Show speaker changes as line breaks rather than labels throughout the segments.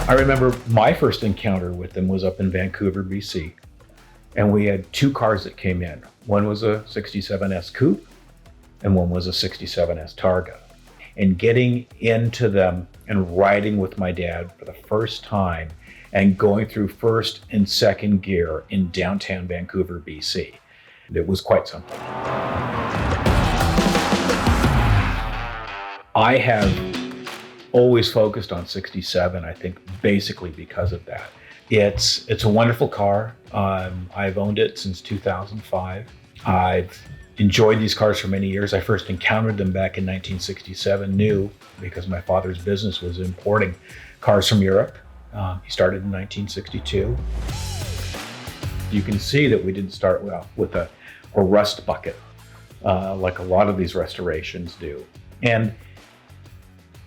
I remember my first encounter with them was up in Vancouver, BC. And we had two cars that came in. One was a 67S Coupe and one was a 67S Targa. And getting into them and riding with my dad for the first time and going through first and second gear in downtown Vancouver, BC, it was quite something. I have always focused on 67, I think basically because of that. It's a wonderful car. I've owned it since 2005. I've enjoyed these cars for many years. I first encountered them back in 1967, new, because my father's business was importing cars from Europe. He started in 1962. You can see that we didn't start with a rust bucket like a lot of these restorations do. And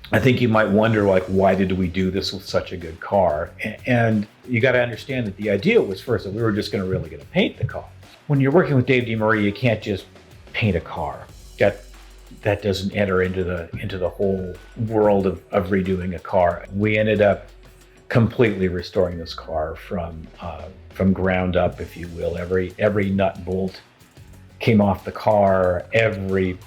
I think you might wonder, like, why did we do this with such a good car? And you got to understand that the idea was first that we were just going to really get to paint the car. When you're working with Dave DeMaria, you can't just paint a car. That doesn't enter into the whole world of redoing a car. We ended up completely restoring this car from ground up, if you will. Every nut and bolt came off the car. Every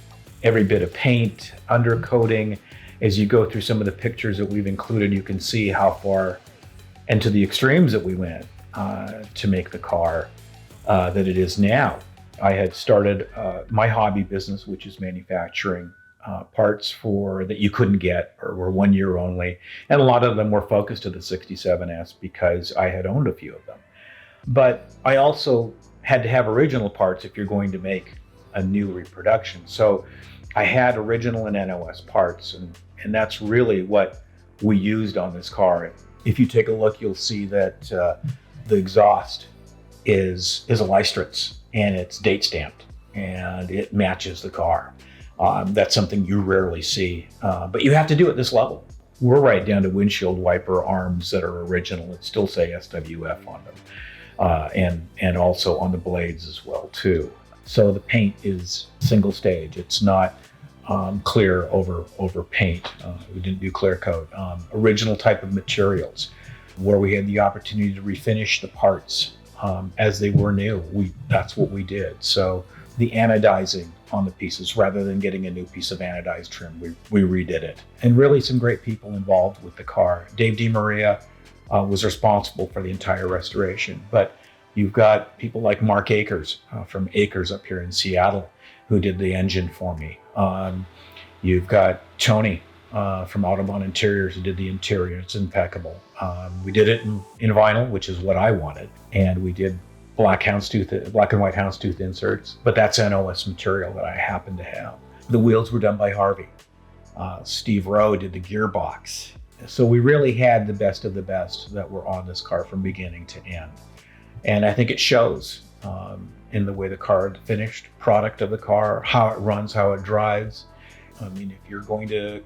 bit of paint, undercoating. As you go through some of the pictures that we've included, you can see how far and to the extremes that we went to make the car that it is now. I had started my hobby business, which is manufacturing parts that you couldn't get or were 1 year only. And a lot of them were focused to the 67S because I had owned a few of them. But I also had to have original parts if you're going to make a new reproduction. So I had original and NOS parts, and that's really what we used on this car. If you take a look, you'll see that the exhaust is a Lystritz, and it's date stamped, and it matches the car. That's something you rarely see, but you have to do it this level. We're right down to windshield wiper arms that are original that still say SWF on them, and also on the blades as well too. So the paint is single stage. It's not clear over paint. We didn't do clear coat. Original type of materials, where we had the opportunity to refinish the parts as they were new. That's what we did. So the anodizing on the pieces, rather than getting a new piece of anodized trim, we redid it. And really some great people involved with the car. Dave DeMaria was responsible for the entire restoration, but you've got people like Mark Akers from Akers up here in Seattle, who did the engine for me. You've got Tony from Audubon Interiors, who did the interior. It's impeccable. We did it in vinyl, which is what I wanted. And we did black and white houndstooth inserts, but that's NOS material that I happen to have. The wheels were done by Harvey. Steve Rowe did the gearbox. So we really had the best of the best that were on this car from beginning to end. And I think it shows in the way the car, the finished product of the car, how it runs, how it drives. I mean, if you're going to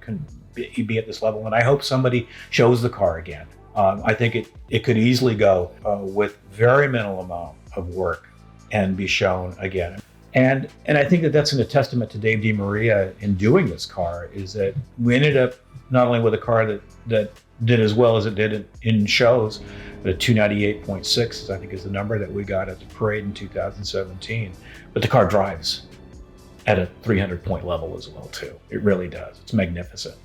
be at this level, and I hope somebody shows the car again, I think it could easily go with very minimal amount of work and be shown again. And I think that's a testament to Dave DeMaria in doing this car, is that we ended up not only with a car that did as well as it did in shows, but a 298.6, I think is the number that we got at the parade in 2017. But the car drives at a 300-point level as well too. It really does. It's magnificent.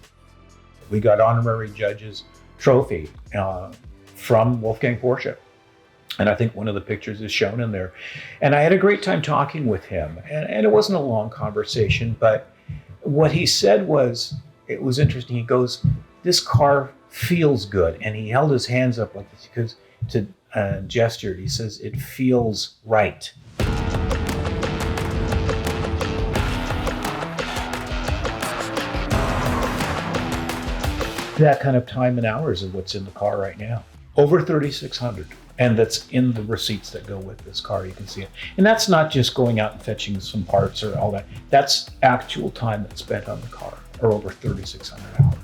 We got honorary judges trophy from Wolfgang Porsche. And I think one of the pictures is shown in there. And I had a great time talking with him. And it wasn't a long conversation, but what he said it was interesting. He goes, "This car feels good." And he held his hands up like this because to gestured. He says, "It feels right." That kind of time and hours of what's in the car right now. Over 3,600. And that's in the receipts that go with this car. You can see it. And that's not just going out and fetching some parts or all that. That's actual time that's spent on the car, or over 3,600 hours.